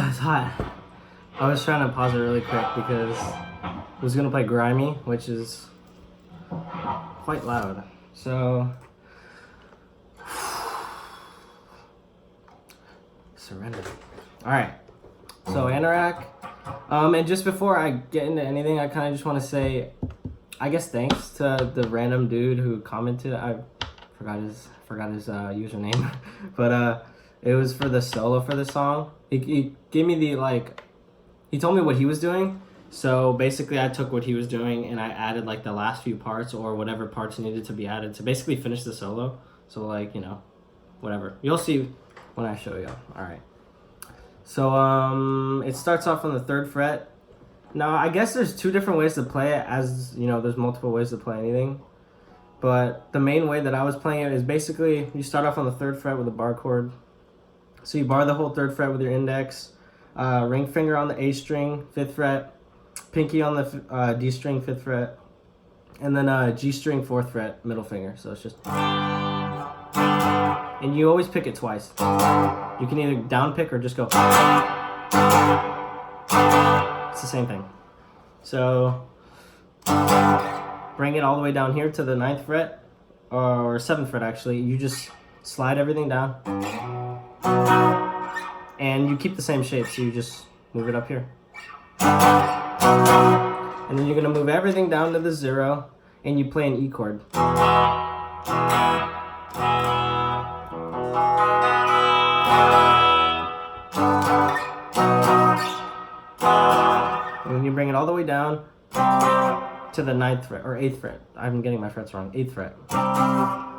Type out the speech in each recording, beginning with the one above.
Oh, it's hot. I was trying to pause it really quick because I was gonna play Grimy, which is quite loud. So surrender. All right. So Anirak. And just before I get into anything, I kind of just want to say, I guess thanks to the random dude who commented. I forgot his username, but it was for the solo for the song. He gave me he told me what he was doing. So basically, I took what he was doing and I added like the last few parts or whatever parts needed to be added to basically finish the solo. So like, you know, whatever. You'll see when I show you. All right. So it starts off on the 3rd fret. Now I guess there's 2 different ways to play it, as you know, there's multiple ways to play anything. But the main way that I was playing it is basically you start off on the 3rd fret with a bar chord. So you bar the whole 3rd fret with your index, ring finger on the A string, 5th fret, pinky on the D string, 5th fret, and then G string, 4th fret, middle finger. So it's just, and you always pick it twice. You can either down pick or just go. It's the same thing. So bring it all the way down here to the 9th fret, or 7th fret actually. You just slide everything down. And you keep the same shape, so you just move it up here. And then you're gonna move everything down to the 0, and you play an E chord. And then you bring it all the way down to the 9th fret, or 8th fret. I'm getting my frets wrong, 8th fret.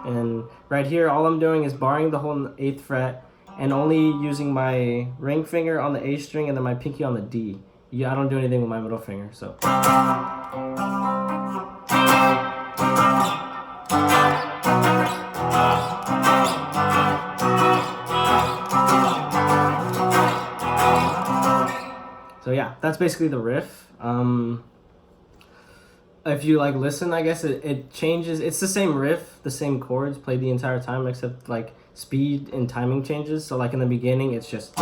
And right here, all I'm doing is barring the whole 8th fret, and only using my ring finger on the A string and then my pinky on the D. Yeah, I don't do anything with my middle finger, so. So yeah, that's basically the riff. If you like listen, I guess it changes. It's the same riff, the same chords played the entire time, except like speed and timing changes. So like in the beginning, it's just.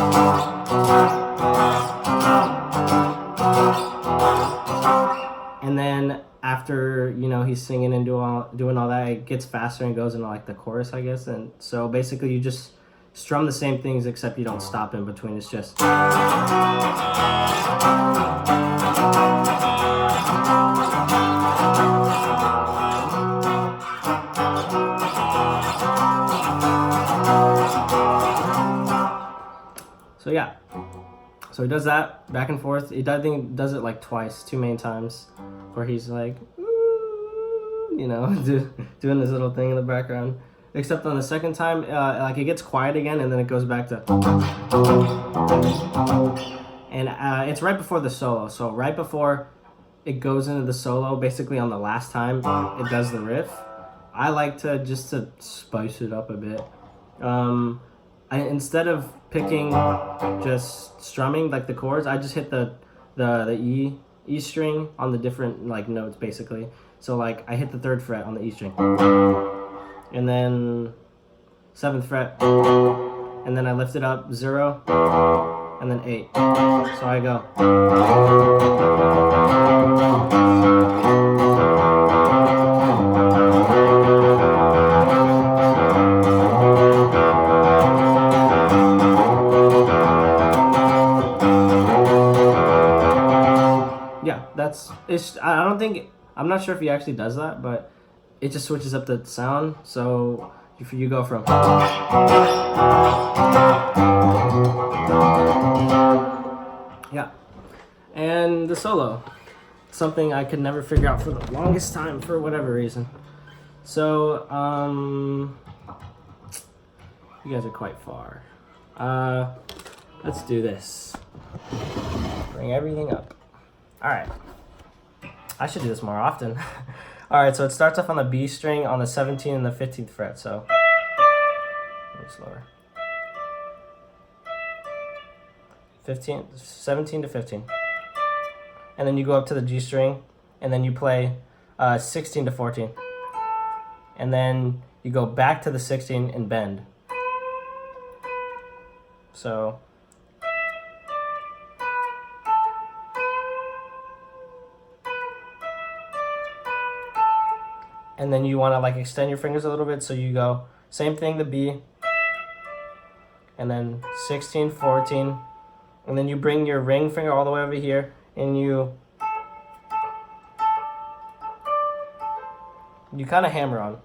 And then after, you know, he's singing and doing all that, it gets faster and goes into like the chorus, I guess. And so basically you just strum the same things except you don't stop in between. It's just. So yeah, so he does that back and forth. He does it like twice, 2 main times, where he's like, you know, doing this little thing in the background. Except on the second time, like it gets quiet again, and then it goes back to. And it's right before the solo. So right before it goes into the solo, basically on the last time it does the riff, I like to just to spice it up a bit. Instead of picking just strumming like the chords, I just hit the E string on the different like notes basically. So like I hit the 3rd fret on the E string, and then 7th fret, and then I lift it up 0, and then 8. So I go. I'm not sure if he actually does that, but it just switches up the sound. So if you go from. Yeah. And the solo. Something I could never figure out for the longest time for whatever reason. So, you guys are quite far. Let's do this. Bring everything up. All right. I should do this more often. All right, so it starts off on the B string on the 17th and the 15th fret, so. A little slower. 17 to 15. And then you go up to the G string, and then you play 16 to 14. And then you go back to the 16 and bend. So. and then you want to like extend your fingers a little bit, so you go same thing, the B, and then 16, 14, and then you bring your ring finger all the way over here, and you kind of hammer on.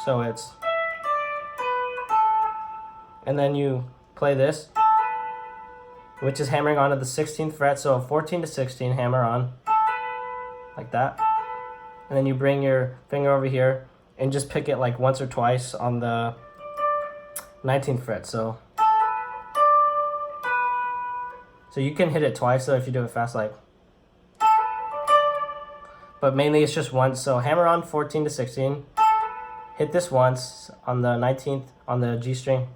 So it's, and then you play this, which is hammering onto the 16th fret, so 14 to 16, hammer on, like that. And then you bring your finger over here and just pick it like once or twice on the 19th fret, so you can hit it twice though if you do it fast, like, but mainly it's just once. So hammer on 14 to 16, hit this once on the 19th on the G string,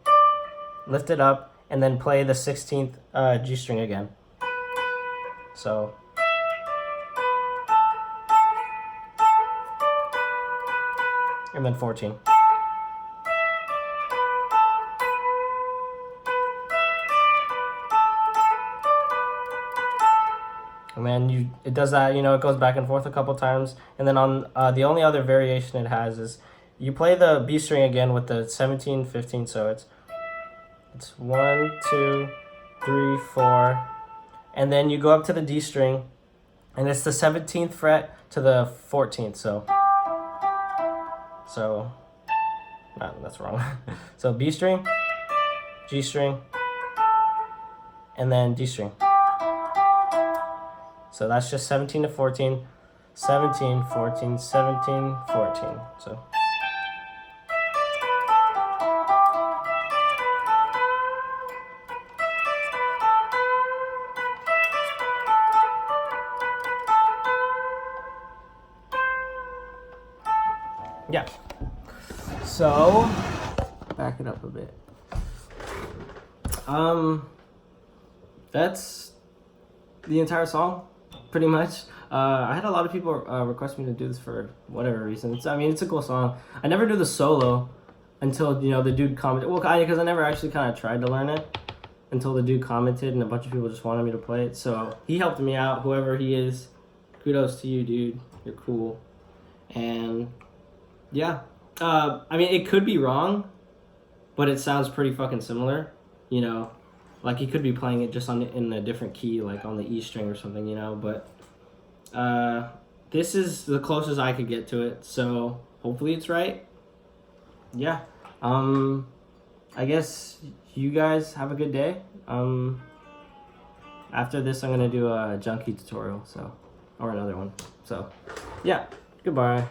lift it up, and then play the 16th G string again. So and then 14. And then it does that, you know, it goes back and forth a couple times. And then on the only other variation it has is you play the B string again with the 17, 15. So it's 1, 2, 3, 4. And then you go up to the D string, and it's the 17th fret to the 14th. So no, that's wrong. So B string, G string, and then D string. So that's just 17 to 14, 17, 14, 17, 14. So yeah. So back it up a bit. That's the entire song, pretty much. I had a lot of people request me to do this for whatever reason. I mean, it's a cool song. I never do the solo until, you know, the dude commented. Well, because I never actually kind of tried to learn it until the dude commented, and a bunch of people just wanted me to play it. So he helped me out, whoever he is. Kudos to you, dude. You're cool. And yeah, I mean, it could be wrong, but it sounds pretty fucking similar, you know. Like, he could be playing it just in a different key, like on the E string or something, you know. But this is the closest I could get to it, so hopefully it's right. Yeah. I guess you guys have a good day. After this, I'm gonna do a junkie tutorial, or another one. So yeah, goodbye.